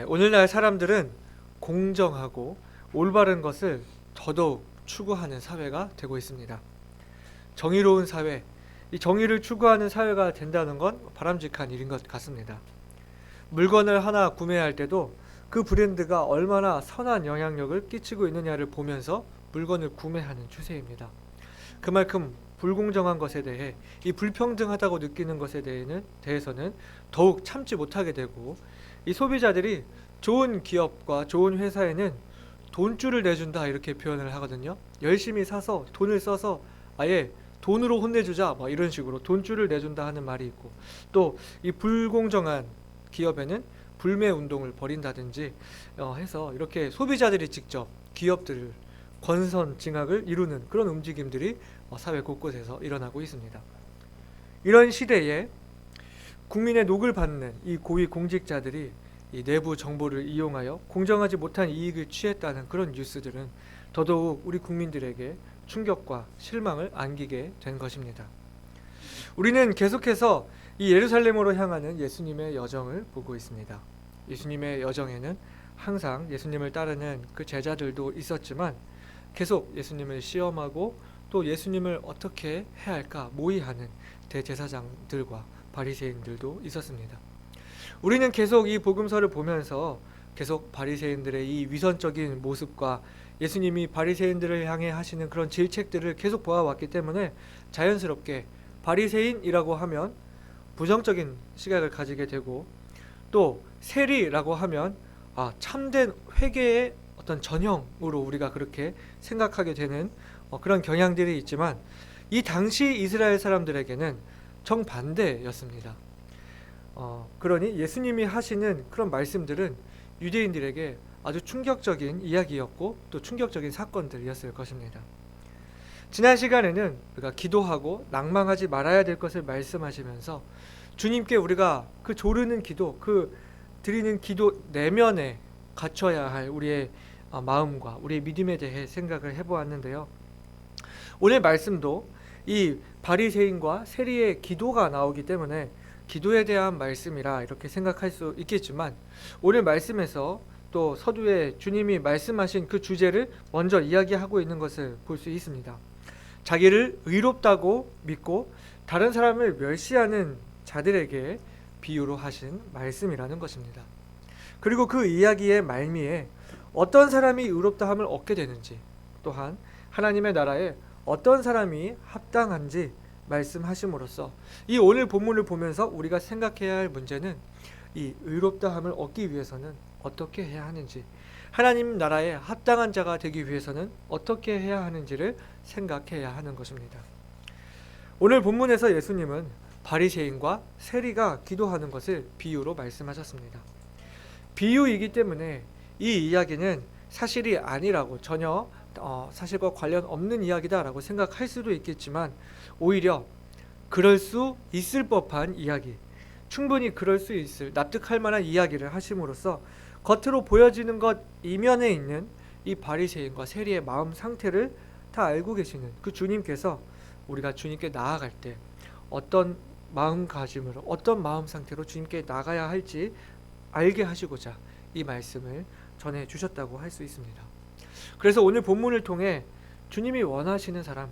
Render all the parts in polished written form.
오늘날 사람들은 공정하고 올바른 것을 더더욱 추구하는 사회가 되고 있습니다. 정의로운 사회, 이 정의를 추구하는 사회가 된다는 건 바람직한 일인 것 같습니다. 물건을 하나 구매할 때도 그 브랜드가 얼마나 선한 영향력을 끼치고 있느냐를 보면서 물건을 구매하는 추세입니다. 그만큼 불공정한 것에 대해, 이 불평등하다고 느끼는 것에 대해서는 더욱 참지 못하게 되고, 이 소비자들이 좋은 기업과 좋은 회사에는 돈줄을 내준다 이렇게 표현을 하거든요. 열심히 사서 돈을 써서 아예 돈으로 혼내주자 뭐 이런 식으로 돈줄을 내준다 하는 말이 있고, 또 이 불공정한 기업에는 불매 운동을 벌인다든지 해서 이렇게 소비자들이 직접 기업들을 권선징악을 이루는 그런 움직임들이 사회 곳곳에서 일어나고 있습니다. 이런 시대에 국민의 녹을 받는 이 고위 공직자들이 이 내부 정보를 이용하여 공정하지 못한 이익을 취했다는 그런 뉴스들은 더더욱 우리 국민들에게 충격과 실망을 안기게 된 것입니다. 우리는 계속해서 이 예루살렘으로 향하는 예수님의 여정을 보고 있습니다. 예수님의 여정에는 항상 예수님을 따르는 그 제자들도 있었지만 계속 예수님을 시험하고 또 예수님을 어떻게 해야 할까 모의하는 대제사장들과 바리새인들도 있었습니다. 우리는 계속 이 복음서를 보면서 계속 바리새인들의 이 위선적인 모습과 예수님이 바리새인들을 향해 하시는 그런 질책들을 계속 보아왔기 때문에 자연스럽게 바리새인이라고 하면 부정적인 시각을 가지게 되고, 또 세리라고 하면 참된 회개의 어떤 전형으로 우리가 그렇게 생각하게 되는 그런 경향들이 있지만, 이 당시 이스라엘 사람들에게는 정반대였습니다. 그러니 예수님이 하시는 그런 말씀들은 유대인들에게 아주 충격적인 이야기였고 또 충격적인 사건들이었을 것입니다. 지난 시간에는 우리가 기도하고 낭망하지 말아야 될 것을 말씀하시면서 주님께 우리가 그 조르는 기도, 그 드리는 기도 내면에 갖춰야 할 우리의 마음과 우리의 믿음에 대해 생각을 해보았는데요. 오늘 말씀도 이 바리새인과 세리의 기도가 나오기 때문에 기도에 대한 말씀이라 이렇게 생각할 수 있겠지만, 오늘 말씀에서 또 서두에 주님이 말씀하신 그 주제를 먼저 이야기하고 있는 것을 볼 수 있습니다. 자기를 의롭다고 믿고 다른 사람을 멸시하는 자들에게 비유로 하신 말씀이라는 것입니다. 그리고 그 이야기의 말미에 어떤 사람이 의롭다함을 얻게 되는지, 또한 하나님의 나라에 어떤 사람이 합당한지 말씀하심으로써 이 오늘 본문을 보면서 우리가 생각해야 할 문제는 이 의롭다함을 얻기 위해서는 어떻게 해야 하는지, 하나님 나라에 합당한 자가 되기 위해서는 어떻게 해야 하는지를 생각해야 하는 것입니다. 오늘 본문에서 예수님은 바리새인과 세리가 기도하는 것을 비유로 말씀하셨습니다. 비유이기 때문에 이 이야기는 사실이 아니라고, 전혀 사실과 관련 없는 이야기다라고 생각할 수도 있겠지만, 오히려 그럴 수 있을 법한 이야기, 충분히 그럴 수 있을 납득할 만한 이야기를 하심으로써 겉으로 보여지는 것 이면에 있는 이 바리새인과 세리의 마음 상태를 다 알고 계시는 그 주님께서 우리가 주님께 나아갈 때 어떤 마음가짐으로, 어떤 마음 상태로 주님께 나가야 할지 알게 하시고자 이 말씀을 전해 주셨다고 할 수 있습니다. 그래서 오늘 본문을 통해 주님이 원하시는 사람,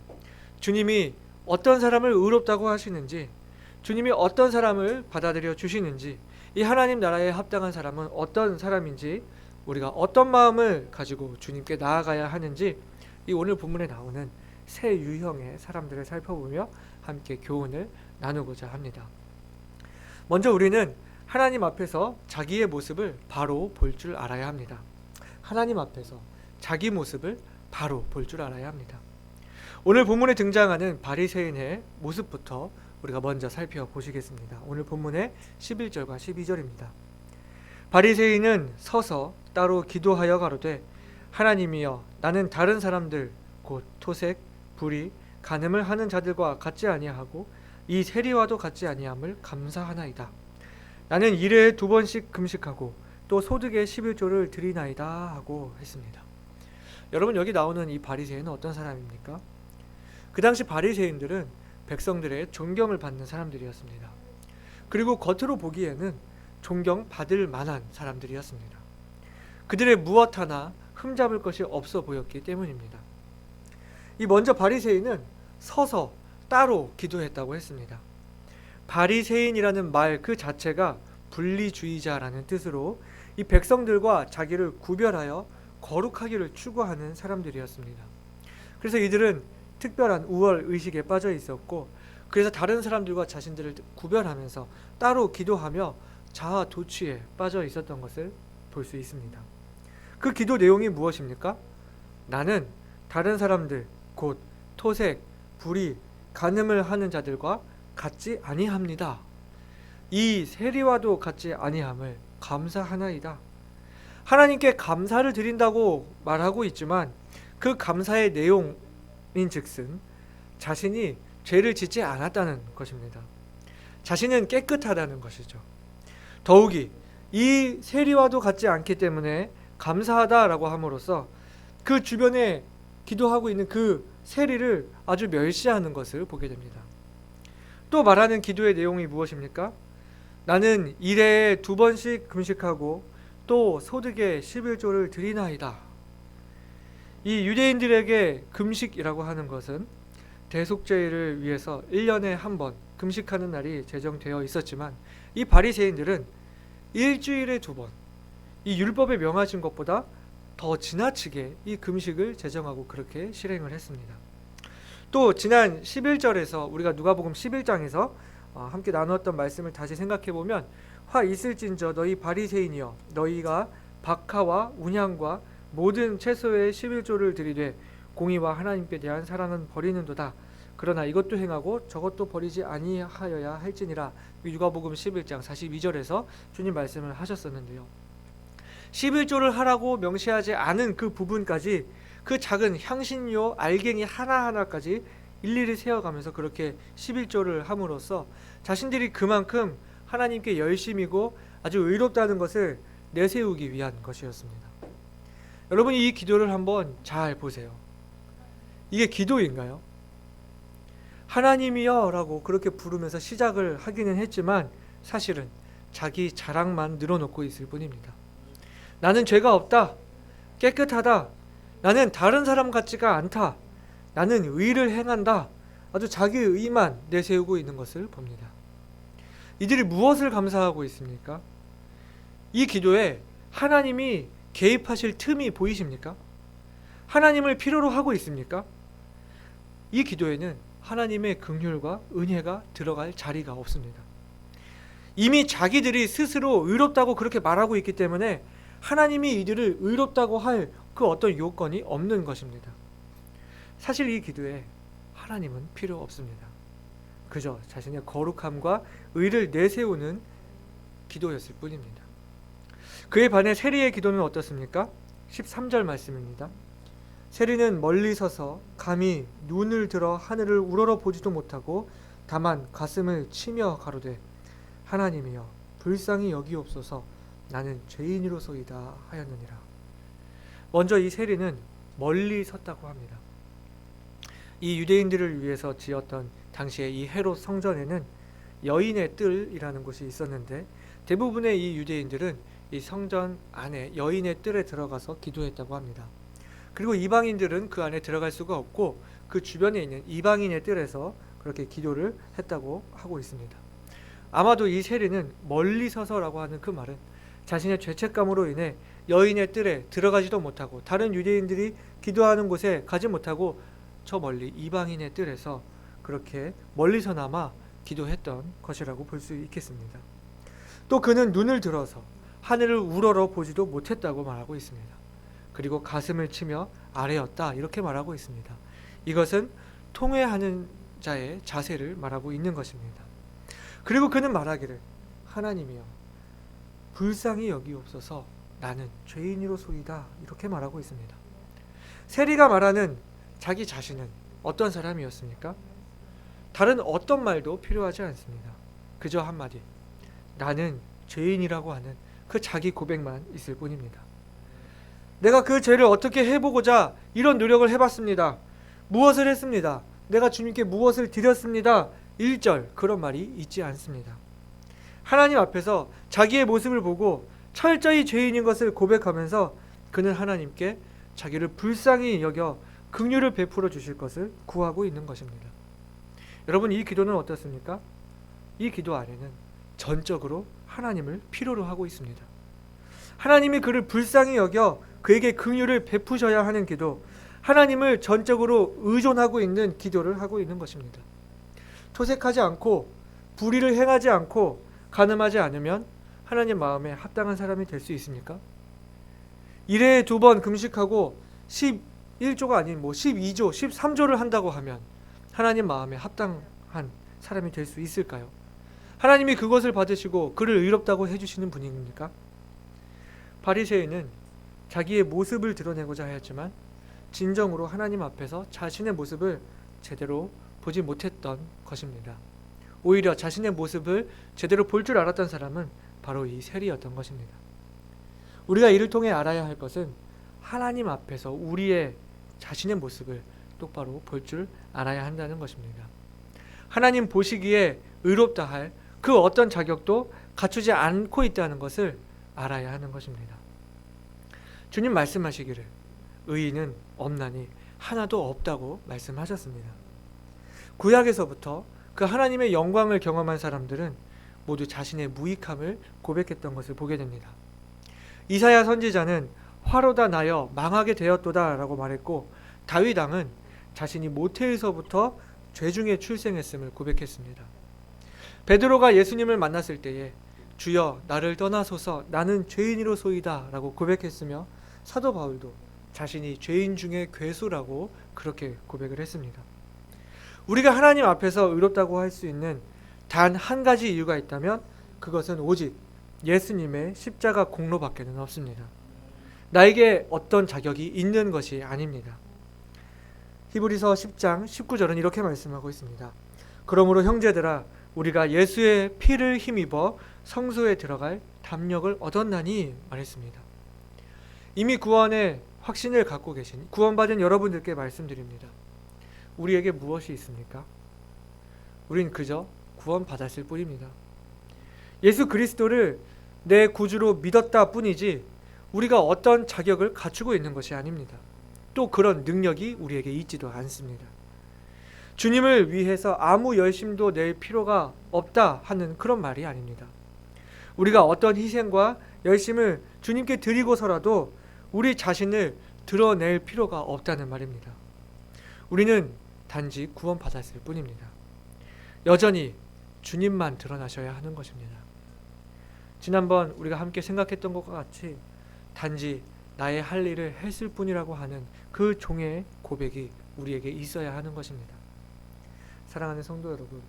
주님이 어떤 사람을 의롭다고 하시는지, 주님이 어떤 사람을 받아들여 주시는지, 이 하나님 나라에 합당한 사람은 어떤 사람인지, 우리가 어떤 마음을 가지고 주님께 나아가야 하는지, 이 오늘 본문에 나오는 세 유형의 사람들을 살펴보며 함께 교훈을 나누고자 합니다. 먼저 우리는 하나님 앞에서 자기의 모습을 바로 볼 줄 알아야 합니다. 하나님 앞에서 자기 모습을 바로 볼 줄 알아야 합니다. 오늘 본문에 등장하는 바리새인의 모습부터 우리가 먼저 살펴보시겠습니다. 오늘 본문의 11절과 12절입니다. 바리새인은 서서 따로 기도하여 가로되 하나님이여, 나는 다른 사람들 곧 토색, 불의, 간음을 하는 자들과 같지 아니하고 이 세리와도 같지 아니함을 감사하나이다. 나는 일회에 2번씩 금식하고 또 소득의 11조를 드리나이다 하고 했습니다. 여러분, 여기 나오는 이 바리새인은 어떤 사람입니까? 그 당시 바리새인들은 백성들의 존경을 받는 사람들이었습니다. 그리고 겉으로 보기에는 존경받을 만한 사람들이었습니다. 그들의 무엇 하나 흠잡을 것이 없어 보였기 때문입니다. 이 먼저 바리새인은 서서 따로 기도했다고 했습니다. 바리새인이라는 말 그 자체가 분리주의자라는 뜻으로 이 백성들과 자기를 구별하여 거룩하기를 추구하는 사람들이었습니다. 그래서 이들은 특별한 우월 의식에 빠져 있었고, 그래서 다른 사람들과 자신들을 구별하면서 따로 기도하며 자아 도취에 빠져 있었던 것을 볼 수 있습니다. 그 기도 내용이 무엇입니까? 나는 다른 사람들 곧 토색, 불의, 간음을 하는 자들과 같지 아니합니다. 이 세리와도 같지 아니함을 감사하나이다. 하나님께 감사를 드린다고 말하고 있지만 그 감사의 내용인즉슨 자신이 죄를 짓지 않았다는 것입니다. 자신은 깨끗하다는 것이죠. 더욱이 이 세리와도 같지 않기 때문에 감사하다라고 함으로써 그 주변에 기도하고 있는 그 세리를 아주 멸시하는 것을 보게 됩니다. 또 말하는 기도의 내용이 무엇입니까? 나는 일에 2번씩 금식하고 또 소득의 11조를 드리나이다. 이 유대인들에게 금식이라고 하는 것은 대속죄를 위해서 1년에 한 번 금식하는 날이 제정되어 있었지만, 이 바리새인들은 일주일에 2번, 이 율법에 명하신 것보다 더 지나치게 이 금식을 제정하고 그렇게 실행을 했습니다. 또 지난 11절에서 우리가 누가복음 11장에서 함께 나누었던 말씀을 다시 생각해 보면, 화 있을진저 너희 바리새인이여 너희가 박하와 운향과 모든 채소의 11조를 드리되 공의와 하나님께 대한 사랑은 버리는도다. 그러나 이것도 행하고 저것도 버리지 아니하여야 할지니라. 누가복음 11장 42절에서 주님 말씀을 하셨었는데요. 11조를 하라고 명시하지 않은 그 부분까지, 그 작은 향신료 알갱이 하나하나까지 일일이 세어가면서 그렇게 11조를 함으로써 자신들이 그만큼 하나님께 열심이고 아주 의롭다는 것을 내세우기 위한 것이었습니다. 여러분이 이 기도를 한번 잘 보세요. 이게 기도인가요? 하나님이여 라고 그렇게 부르면서 시작을 하기는 했지만 사실은 자기 자랑만 늘어놓고 있을 뿐입니다. 나는 죄가 없다. 깨끗하다. 나는 다른 사람 같지가 않다. 나는 의를 행한다. 아주 자기 의만 내세우고 있는 것을 봅니다. 이들이 무엇을 감사하고 있습니까? 이 기도에 하나님이 개입하실 틈이 보이십니까? 하나님을 필요로 하고 있습니까? 이 기도에는 하나님의 긍휼과 은혜가 들어갈 자리가 없습니다. 이미 자기들이 스스로 의롭다고 그렇게 말하고 있기 때문에 하나님이 이들을 의롭다고 할 그 어떤 요건이 없는 것입니다. 사실 이 기도에 하나님은 필요 없습니다. 그저 자신의 거룩함과 의를 내세우는 기도였을 뿐입니다. 그에 반해 세리의 기도는 어떻습니까? 13절 말씀입니다. 세리는 멀리 서서 감히 눈을 들어 하늘을 우러러 보지도 못하고 다만 가슴을 치며 가로되 하나님이여 불쌍히 여기옵소서 나는 죄인이로소이다 하였느니라. 먼저 이 세리는 멀리 섰다고 합니다. 이 유대인들을 위해서 지었던 당시에 이 헤롯 성전에는 여인의 뜰이라는 곳이 있었는데, 대부분의 이 유대인들은 이 성전 안에 여인의 뜰에 들어가서 기도했다고 합니다. 그리고 이방인들은 그 안에 들어갈 수가 없고 그 주변에 있는 이방인의 뜰에서 그렇게 기도를 했다고 하고 있습니다. 아마도 이 세리는 멀리 서서라고 하는 그 말은 자신의 죄책감으로 인해 여인의 뜰에 들어가지도 못하고 다른 유대인들이 기도하는 곳에 가지 못하고 저 멀리 이방인의 뜰에서 그렇게 멀리서나마 기도했던 것이라고 볼 수 있겠습니다. 또 그는 눈을 들어서 하늘을 우러러 보지도 못했다고 말하고 있습니다. 그리고 가슴을 치며 아뢰었다 이렇게 말하고 있습니다. 이것은 통회하는 자의 자세를 말하고 있는 것입니다. 그리고 그는 말하기를 하나님이여 불쌍히 여기옵소서 나는 죄인이로소이다 이렇게 말하고 있습니다. 세리가 말하는 자기 자신은 어떤 사람이었습니까? 다른 어떤 말도 필요하지 않습니다. 그저 한마디 나는 죄인이라고 하는 그 자기 고백만 있을 뿐입니다. 내가 그 죄를 어떻게 해보고자 이런 노력을 해봤습니다. 무엇을 했습니다. 내가 주님께 무엇을 드렸습니다. 1절 그런 말이 있지 않습니다. 하나님 앞에서 자기의 모습을 보고 철저히 죄인인 것을 고백하면서 그는 하나님께 자기를 불쌍히 여겨 긍휼을 베풀어 주실 것을 구하고 있는 것입니다. 여러분, 이 기도는 어떻습니까? 이 기도 안에는 전적으로 하나님을 필요로 하고 있습니다. 하나님이 그를 불쌍히 여겨 그에게 긍휼을 베푸셔야 하는 기도, 하나님을 전적으로 의존하고 있는 기도를 하고 있는 것입니다. 토색하지 않고 불의를 행하지 않고 간음하지 않으면 하나님 마음에 합당한 사람이 될 수 있습니까? 1회에 2번 금식하고 11조가 아닌 12조, 13조를 한다고 하면 하나님 마음에 합당한 사람이 될 수 있을까요? 하나님이 그것을 받으시고 그를 의롭다고 해주시는 분입니까? 바리새인은 자기의 모습을 드러내고자 하였지만 진정으로 하나님 앞에서 자신의 모습을 제대로 보지 못했던 것입니다. 오히려 자신의 모습을 제대로 볼 줄 알았던 사람은 바로 이 세리였던 것입니다. 우리가 이를 통해 알아야 할 것은 하나님 앞에서 우리의 자신의 모습을 똑바로 볼 줄 알아야 한다는 것입니다. 하나님 보시기에 의롭다 할 그 어떤 자격도 갖추지 않고 있다는 것을 알아야 하는 것입니다. 주님 말씀하시기를 의인은 없나니 하나도 없다고 말씀하셨습니다. 구약에서부터 그 하나님의 영광을 경험한 사람들은 모두 자신의 무익함을 고백했던 것을 보게 됩니다. 이사야 선지자는 화로다 나여 망하게 되었도다 라고 말했고, 다윗 왕은 자신이 모태에서부터 죄 중에 출생했음을 고백했습니다. 베드로가 예수님을 만났을 때에 주여 나를 떠나소서 나는 죄인이로소이다 라고 고백했으며, 사도 바울도 자신이 죄인 중에 괴수라고 그렇게 고백을 했습니다. 우리가 하나님 앞에서 의롭다고 할 수 있는 단 한 가지 이유가 있다면 그것은 오직 예수님의 십자가 공로밖에는 없습니다. 나에게 어떤 자격이 있는 것이 아닙니다. 히브리서 10장 19절은 이렇게 말씀하고 있습니다. 그러므로 형제들아 우리가 예수의 피를 힘입어 성소에 들어갈 담력을 얻었나니 말했습니다. 이미 구원의 확신을 갖고 계신 구원받은 여러분들께 말씀드립니다. 우리에게 무엇이 있습니까? 우린 그저 구원받았을 뿐입니다. 예수 그리스도를 내 구주로 믿었다 뿐이지 우리가 어떤 자격을 갖추고 있는 것이 아닙니다. 또 그런 능력이 우리에게 있지도 않습니다. 주님을 위해서 아무 열심도 낼 필요가 없다 하는 그런 말이 아닙니다. 우리가 어떤 희생과 열심을 주님께 드리고서라도 우리 자신을 드러낼 필요가 없다는 말입니다. 우리는 단지 구원받았을 뿐입니다. 여전히 주님만 드러나셔야 하는 것입니다. 지난번 우리가 함께 생각했던 것과 같이 단지 나의 할 일을 했을 뿐이라고 하는 그 종의 고백이 우리에게 있어야 하는 것입니다. 사랑하는 성도 여러분,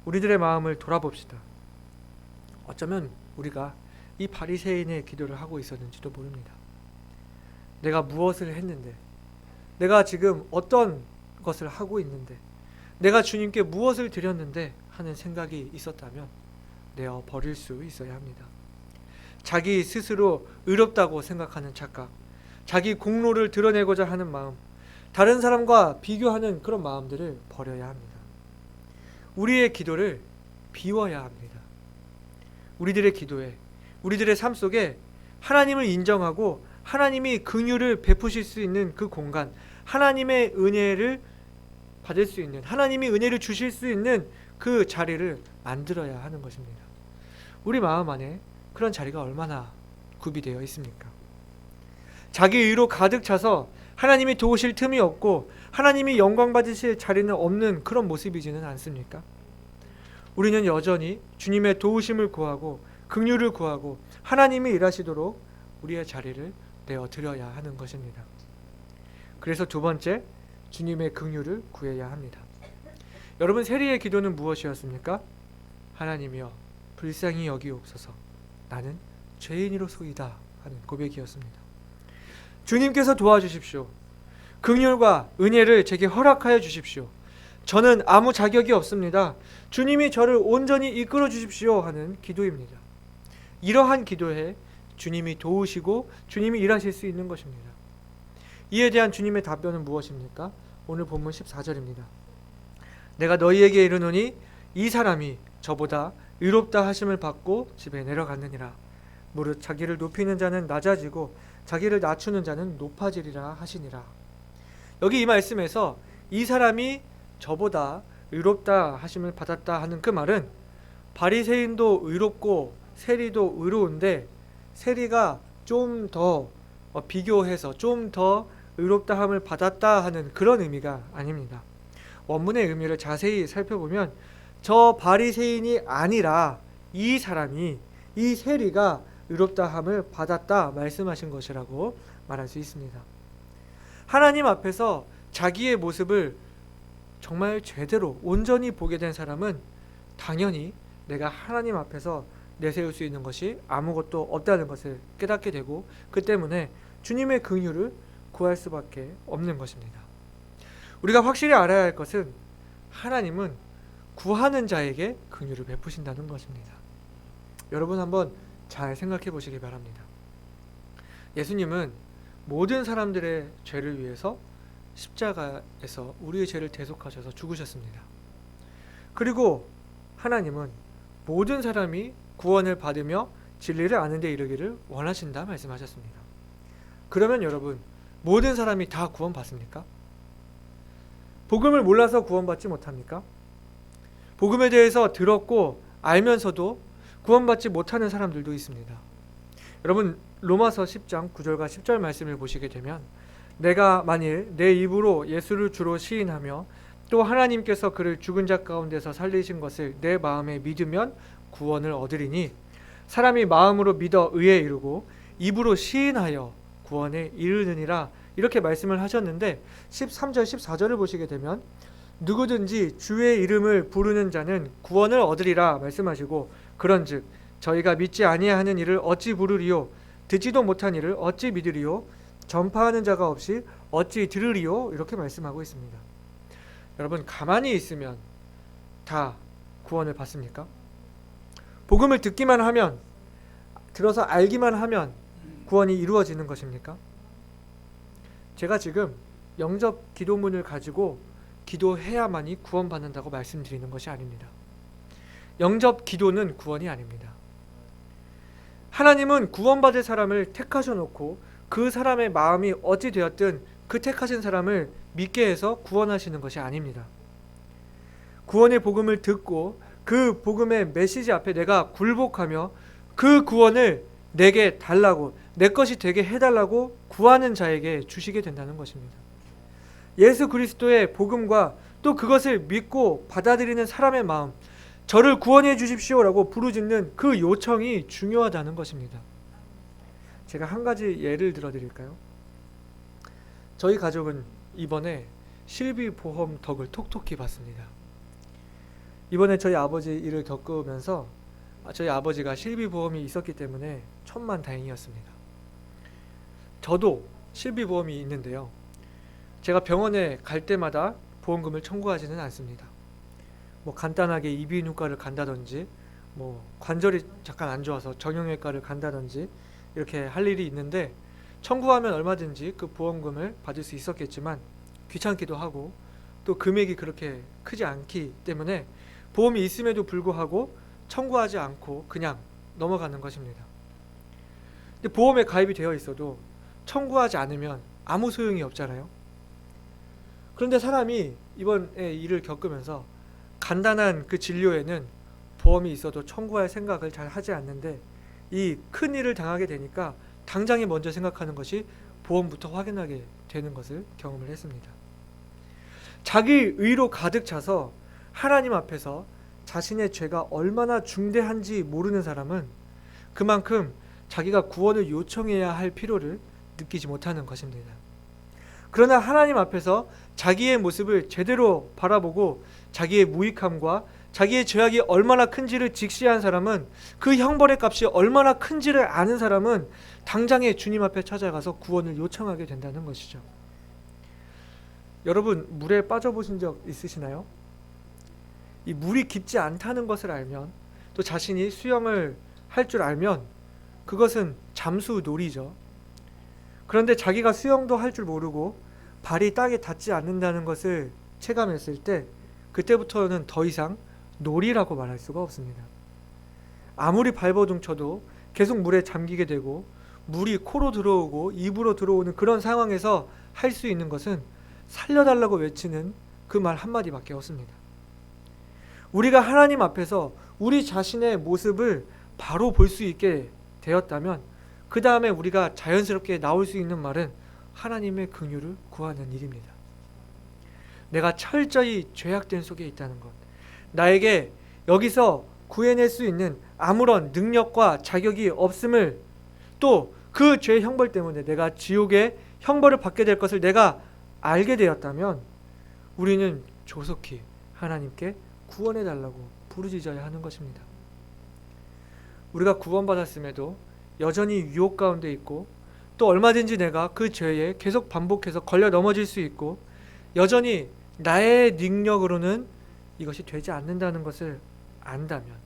우리들의 마음을 돌아봅시다. 어쩌면 우리가 이 바리새인의 기도를 하고 있었는지도 모릅니다. 내가 무엇을 했는데, 내가 지금 어떤 것을 하고 있는데, 내가 주님께 무엇을 드렸는데 하는 생각이 있었다면 내어 버릴 수 있어야 합니다. 자기 스스로 의롭다고 생각하는 착각, 자기 공로를 드러내고자 하는 마음, 다른 사람과 비교하는 그런 마음들을 버려야 합니다. 우리의 기도를 비워야 합니다. 우리들의 기도에, 우리들의 삶 속에 하나님을 인정하고 하나님이 긍휼을 베푸실 수 있는 그 공간, 하나님의 은혜를 받을 수 있는, 하나님이 은혜를 주실 수 있는 그 자리를 만들어야 하는 것입니다. 우리 마음 안에 그런 자리가 얼마나 구비되어 있습니까? 자기 의로 가득 차서 하나님이 도우실 틈이 없고 하나님이 영광 받으실 자리는 없는 그런 모습이지는 않습니까? 우리는 여전히 주님의 도우심을 구하고 긍휼을 구하고 하나님이 일하시도록 우리의 자리를 내어 드려야 하는 것입니다. 그래서 두 번째, 주님의 긍휼을 구해야 합니다. 여러분, 세리의 기도는 무엇이었습니까? 하나님이여 불쌍히 여기옵소서 나는 죄인이로소이다 하는 고백이었습니다. 주님께서 도와주십시오. 긍휼과 은혜를 제게 허락하여 주십시오. 저는 아무 자격이 없습니다. 주님이 저를 온전히 이끌어 주십시오 하는 기도입니다. 이러한 기도에 주님이 도우시고 주님이 일하실 수 있는 것입니다. 이에 대한 주님의 답변은 무엇입니까? 오늘 본문 14절입니다. 내가 너희에게 이르노니 이 사람이 저보다 의롭다 하심을 받고 집에 내려갔느니라. 무릇 자기를 높이는 자는 낮아지고 자기를 낮추는 자는 높아지리라 하시니라. 여기 이 말씀에서 이 사람이 저보다 의롭다 하심을 받았다 하는 그 말은 바리새인도 의롭고 세리도 의로운데 세리가 좀 더 비교해서 좀 더 의롭다함을 받았다 하는 그런 의미가 아닙니다. 원문의 의미를 자세히 살펴보면 저 바리새인이 아니라 이 사람이, 이 세리가 의롭다함을 받았다 말씀하신 것이라고 말할 수 있습니다. 하나님 앞에서 자기의 모습을 정말 제대로 온전히 보게 된 사람은 당연히 내가 하나님 앞에서 내세울 수 있는 것이 아무것도 없다는 것을 깨닫게 되고, 그 때문에 주님의 긍휼을 구할 수밖에 없는 것입니다. 우리가 확실히 알아야 할 것은 하나님은 구하는 자에게 긍휼을 베푸신다는 것입니다. 여러분 한번 잘 생각해 보시기 바랍니다. 예수님은 모든 사람들의 죄를 위해서 십자가에서 우리의 죄를 대속하셔서 죽으셨습니다. 그리고 하나님은 모든 사람이 구원을 받으며 진리를 아는 데 이르기를 원하신다 말씀하셨습니다. 그러면 여러분, 모든 사람이 다 구원 받습니까? 복음을 몰라서 구원받지 못합니까? 복음에 대해서 들었고 알면서도 구원받지 못하는 사람들도 있습니다. 여러분, 로마서 10장 9절과 10절 말씀을 보시게 되면 내가 만일 내 입으로 예수를 주로 시인하며 또 하나님께서 그를 죽은 자 가운데서 살리신 것을 내 마음에 믿으면 구원을 얻으리니 사람이 마음으로 믿어 의에 이르고 입으로 시인하여 구원에 이르느니라, 이렇게 말씀을 하셨는데 13절 14절을 보시게 되면 누구든지 주의 이름을 부르는 자는 구원을 얻으리라 말씀하시고, 그런즉 저희가 믿지 아니하는 일을 어찌 부르리요, 듣지도 못한 일을 어찌 믿으리요, 전파하는 자가 없이 어찌 들으리요, 이렇게 말씀하고 있습니다. 여러분, 가만히 있으면 다 구원을 받습니까? 복음을 듣기만 하면, 들어서 알기만 하면 구원이 이루어지는 것입니까? 제가 지금 영접 기도문을 가지고 기도해야만이 구원받는다고 말씀드리는 것이 아닙니다. 영접 기도는 구원이 아닙니다. 하나님은 구원받을 사람을 택하셔놓고 그 사람의 마음이 어찌 되었든 그 택하신 사람을 믿게 해서 구원하시는 것이 아닙니다. 구원의 복음을 듣고 그 복음의 메시지 앞에 내가 굴복하며 그 구원을 내게 달라고, 내 것이 되게 해달라고 구하는 자에게 주시게 된다는 것입니다. 예수 그리스도의 복음과 또 그것을 믿고 받아들이는 사람의 마음, 저를 구원해 주십시오라고 부르짖는 그 요청이 중요하다는 것입니다. 제가 한 가지 예를 들어 드릴까요? 저희 가족은 이번에 실비보험 덕을 톡톡히 봤습니다. 이번에 저희 아버지 일을 겪으면서 저희 아버지가 실비보험이 있었기 때문에 천만다행이었습니다. 저도 실비보험이 있는데요, 제가 병원에 갈 때마다 보험금을 청구하지는 않습니다. 간단하게 이비인후과를 간다든지, 관절이 잠깐 안 좋아서 정형외과를 간다든지 이렇게 할 일이 있는데, 청구하면 얼마든지 그 보험금을 받을 수 있었겠지만 귀찮기도 하고 또 금액이 그렇게 크지 않기 때문에 보험이 있음에도 불구하고 청구하지 않고 그냥 넘어가는 것입니다. 근데 보험에 가입이 되어 있어도 청구하지 않으면 아무 소용이 없잖아요. 그런데 사람이 이번에 일을 겪으면서 간단한 그 진료에는 보험이 있어도 청구할 생각을 잘 하지 않는데, 이 큰 일을 당하게 되니까 당장에 먼저 생각하는 것이 보험부터 확인하게 되는 것을 경험을 했습니다. 자기 의로 가득 차서 하나님 앞에서 자신의 죄가 얼마나 중대한지 모르는 사람은 그만큼 자기가 구원을 요청해야 할 필요를 느끼지 못하는 것입니다. 그러나 하나님 앞에서 자기의 모습을 제대로 바라보고 자기의 무익함과 자기의 죄악이 얼마나 큰지를 직시한 사람은, 그 형벌의 값이 얼마나 큰지를 아는 사람은 당장에 주님 앞에 찾아가서 구원을 요청하게 된다는 것이죠. 여러분, 물에 빠져보신 적 있으시나요? 이 물이 깊지 않다는 것을 알면, 또 자신이 수영을 할 줄 알면 그것은 잠수놀이죠. 그런데 자기가 수영도 할 줄 모르고 발이 땅에 닿지 않는다는 것을 체감했을 때, 그때부터는 더 이상 놀이라고 말할 수가 없습니다. 아무리 발버둥 쳐도 계속 물에 잠기게 되고 물이 코로 들어오고 입으로 들어오는 그런 상황에서 할 수 있는 것은 살려달라고 외치는 그 말 한마디밖에 없습니다. 우리가 하나님 앞에서 우리 자신의 모습을 바로 볼 수 있게 되었다면 그 다음에 우리가 자연스럽게 나올 수 있는 말은 하나님의 긍휼을 구하는 일입니다. 내가 철저히 죄악된 속에 있다는 것, 나에게 여기서 구해낼 수 있는 아무런 능력과 자격이 없음을, 또 그 죄의 형벌 때문에 내가 지옥의 형벌을 받게 될 것을 내가 알게 되었다면 우리는 조속히 하나님께 구원해 달라고 부르짖어야 하는 것입니다. 우리가 구원받았음에도 여전히 유혹 가운데 있고, 또 얼마든지 내가 그 죄에 계속 반복해서 걸려 넘어질 수 있고, 여전히 나의 능력으로는 이것이 되지 않는다는 것을 안다면,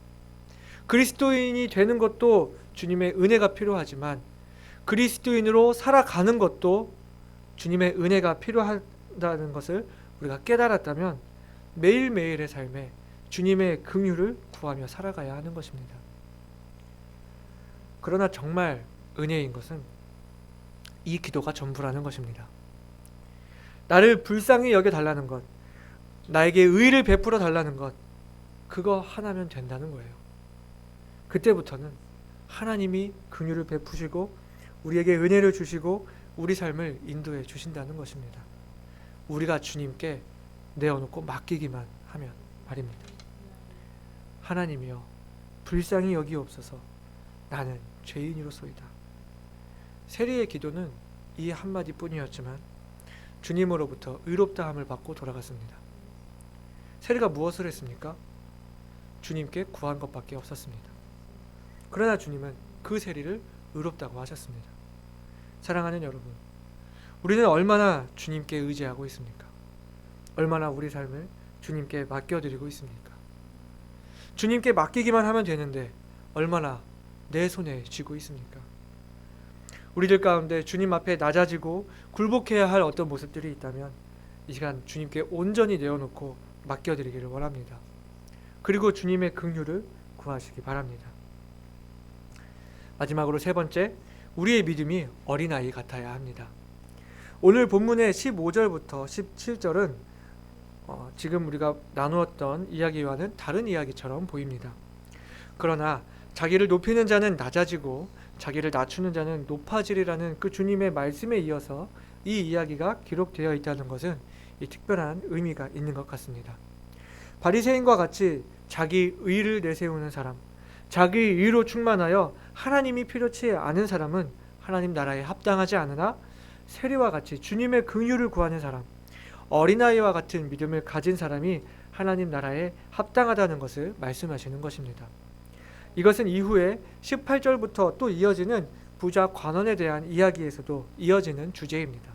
그리스도인이 되는 것도 주님의 은혜가 필요하지만 그리스도인으로 살아가는 것도 주님의 은혜가 필요하다는 것을 우리가 깨달았다면 매일매일의 삶에 주님의 긍휼을 구하며 살아가야 하는 것입니다. 그러나 정말 은혜인 것은 이 기도가 전부라는 것입니다. 나를 불쌍히 여겨달라는 것, 나에게 의를 베풀어 달라는 것, 그거 하나면 된다는 거예요. 그때부터는 하나님이 긍휼을 베푸시고 우리에게 은혜를 주시고 우리 삶을 인도해 주신다는 것입니다. 우리가 주님께 내어놓고 맡기기만 하면 말입니다. 하나님이여 불쌍히 여기옵소서. 나는 죄인이로소이다. 세리의 기도는 이 한마디뿐이었지만 주님으로부터 의롭다함을 받고 돌아갔습니다. 세리가 무엇을 했습니까? 주님께 구한 것밖에 없었습니다. 그러나 주님은 그 세리를 의롭다고 하셨습니다. 사랑하는 여러분, 우리는 얼마나 주님께 의지하고 있습니까? 얼마나 우리 삶을 주님께 맡겨드리고 있습니까? 주님께 맡기기만 하면 되는데 얼마나 내 손에 쥐고 있습니까? 우리들 가운데 주님 앞에 낮아지고 굴복해야 할 어떤 모습들이 있다면 이 시간 주님께 온전히 내어놓고 맡겨드리기를 원합니다. 그리고 주님의 긍휼을 구하시기 바랍니다. 마지막으로 세 번째, 우리의 믿음이 어린아이 같아야 합니다. 오늘 본문의 15절부터 17절은 지금 우리가 나누었던 이야기와는 다른 이야기처럼 보입니다. 그러나 자기를 높이는 자는 낮아지고 자기를 낮추는 자는 높아지리라는 그 주님의 말씀에 이어서 이 이야기가 기록되어 있다는 것은 이 특별한 의미가 있는 것 같습니다. 바리새인과 같이 자기 의를 내세우는 사람, 자기 의로 충만하여 하나님이 필요치 않은 사람은 하나님 나라에 합당하지 않으나 세리와 같이 주님의 긍휼을 구하는 사람, 어린아이와 같은 믿음을 가진 사람이 하나님 나라에 합당하다는 것을 말씀하시는 것입니다. 이것은 이후에 18절부터 또 이어지는 부자 관원에 대한 이야기에서도 이어지는 주제입니다.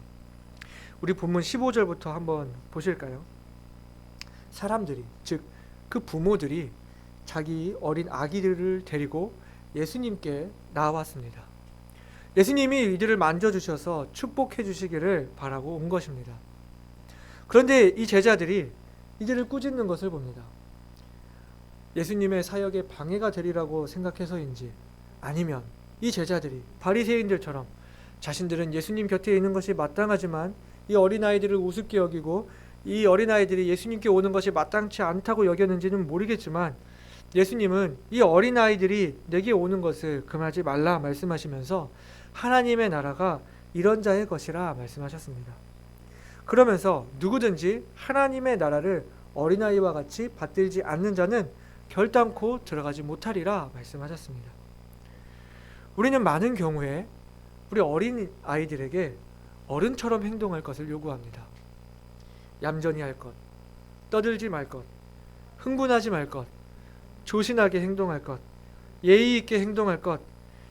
우리 본문 15절부터 한번 보실까요? 사람들이, 즉 그 부모들이 자기 어린 아기들을 데리고 예수님께 나왔습니다. 예수님이 이들을 만져주셔서 축복해 주시기를 바라고 온 것입니다. 그런데 이 제자들이 이들을 꾸짖는 것을 봅니다. 예수님의 사역에 방해가 되리라고 생각해서인지, 아니면 이 제자들이 바리새인들처럼 자신들은 예수님 곁에 있는 것이 마땅하지만 이 어린아이들을 우습게 여기고 이 어린아이들이 예수님께 오는 것이 마땅치 않다고 여겼는지는 모르겠지만 예수님은 이 어린아이들이 내게 오는 것을 금하지 말라 말씀하시면서 하나님의 나라가 이런 자의 것이라 말씀하셨습니다. 그러면서 누구든지 하나님의 나라를 어린아이와 같이 받들지 않는 자는 결단코 들어가지 못하리라 말씀하셨습니다. 우리는 많은 경우에 우리 어린 아이들에게 어른처럼 행동할 것을 요구합니다. 얌전히 할 것, 떠들지 말 것, 흥분하지 말 것, 조신하게 행동할 것, 예의 있게 행동할 것,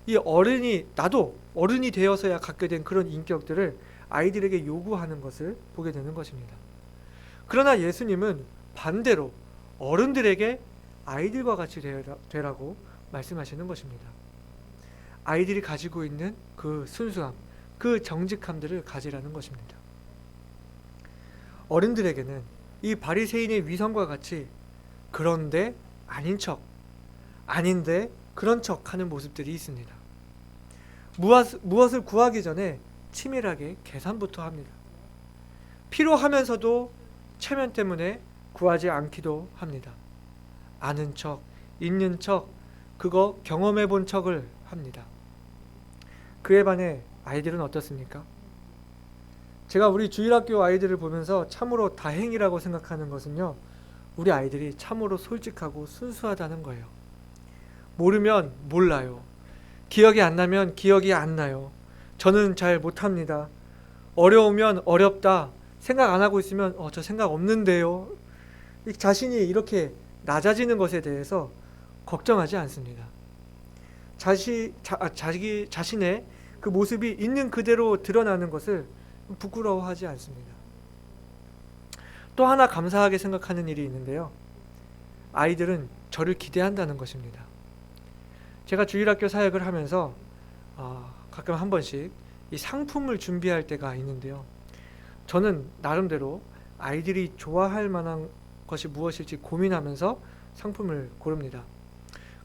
이 어른이, 나도 어른이 되어서야 갖게 된 그런 인격들을 아이들에게 요구하는 것을 보게 되는 것입니다. 그러나 예수님은 반대로 어른들에게 아이들과 같이 되라고 말씀하시는 것입니다. 아이들이 가지고 있는 그 순수함, 그 정직함들을 가지라는 것입니다. 어른들에게는 이 바리새인의 위선과 같이 그런데 아닌 척, 아닌데 그런 척하는 모습들이 있습니다. 무엇을 구하기 전에 치밀하게 계산부터 합니다. 필요하면서도 체면 때문에 구하지 않기도 합니다. 아는 척, 있는 척, 그거 경험해 본 척을 합니다. 그에 반해 아이들은 어떻습니까? 제가 우리 주일학교 아이들을 보면서 참으로 다행이라고 생각하는 것은요, 우리 아이들이 참으로 솔직하고 순수하다는 거예요. 모르면 몰라요. 기억이 안 나면 기억이 안 나요. 저는 잘 못합니다. 어려우면 어렵다. 생각 안 하고 있으면 저 생각 없는데요. 자신이 이렇게 낮아지는 것에 대해서 걱정하지 않습니다. 자기 자신의 그 모습이 있는 그대로 드러나는 것을 부끄러워하지 않습니다. 또 하나 감사하게 생각하는 일이 있는데요. 아이들은 저를 기대한다는 것입니다. 제가 주일학교 사역을 하면서 가끔 한 번씩 이 상품을 준비할 때가 있는데요. 저는 나름대로 아이들이 좋아할 만한 것이 무엇일지 고민하면서 상품을 고릅니다.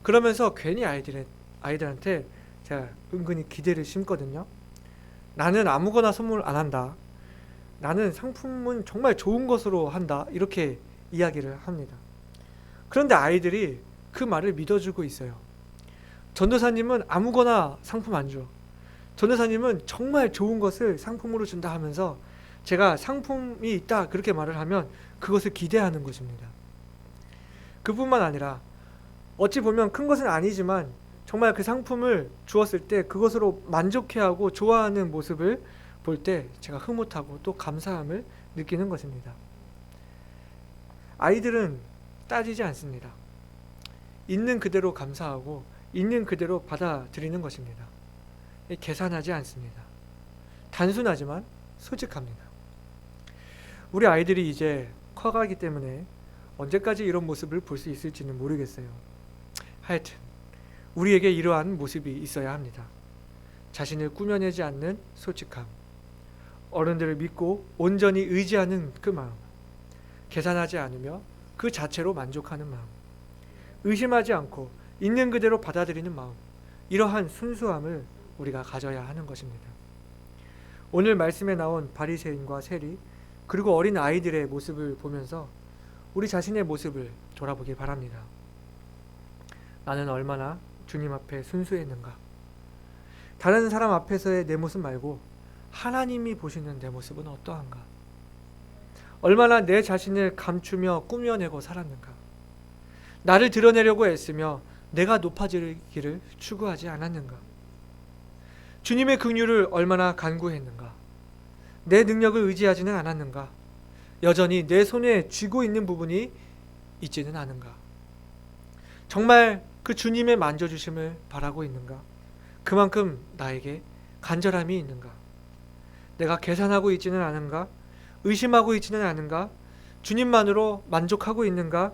그러면서 괜히 아이들한테 제가 은근히 기대를 심거든요. 나는 아무거나 선물 안 한다. 나는 상품은 정말 좋은 것으로 한다. 이렇게 이야기를 합니다. 그런데 아이들이 그 말을 믿어주고 있어요. 전도사님은 아무거나 상품 안 줘. 전도사님은 정말 좋은 것을 상품으로 준다 하면서 제가 상품이 있다 그렇게 말을 하면 그것을 기대하는 것입니다. 그뿐만 아니라 어찌 보면 큰 것은 아니지만 정말 그 상품을 주었을 때 그것으로 만족해하고 좋아하는 모습을 볼 때 제가 흐뭇하고 또 감사함을 느끼는 것입니다. 아이들은 따지지 않습니다. 있는 그대로 감사하고 있는 그대로 받아들이는 것입니다. 계산하지 않습니다. 단순하지만 솔직합니다. 우리 아이들이 이제 커가기 때문에 언제까지 이런 모습을 볼 수 있을지는 모르겠어요. 하여튼 우리에게 이러한 모습이 있어야 합니다. 자신을 꾸며내지 않는 솔직함, 어른들을 믿고 온전히 의지하는 그 마음, 계산하지 않으며 그 자체로 만족하는 마음, 의심하지 않고 있는 그대로 받아들이는 마음, 이러한 순수함을 우리가 가져야 하는 것입니다. 오늘 말씀에 나온 바리새인과 세리 그리고 어린 아이들의 모습을 보면서 우리 자신의 모습을 돌아보기 바랍니다. 나는 얼마나 주님 앞에 순수했는가? 다른 사람 앞에서의 내 모습 말고 하나님이 보시는 내 모습은 어떠한가? 얼마나 내 자신을 감추며 꾸며내고 살았는가? 나를 드러내려고 애쓰며 내가 높아지기를 추구하지 않았는가? 주님의 긍휼을 얼마나 간구했는가? 내 능력을 의지하지는 않았는가? 여전히 내 손에 쥐고 있는 부분이 있지는 않은가? 정말 그 주님의 만져주심을 바라고 있는가? 그만큼 나에게 간절함이 있는가? 내가 계산하고 있지는 않은가? 의심하고 있지는 않은가? 주님만으로 만족하고 있는가?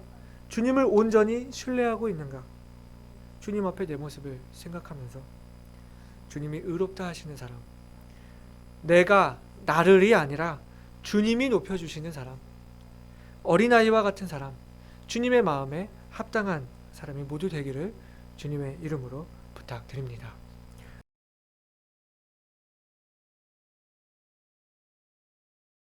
주님을 온전히 신뢰하고 있는가? 주님 앞에 내 모습을 생각하면서 주님이 의롭다 하시는 사람, 내가 나를이 아니라 주님이 높여주시는 사람, 어린아이와 같은 사람, 주님의 마음에 합당한 사람이 모두 되기를 주님의 이름으로 부탁드립니다.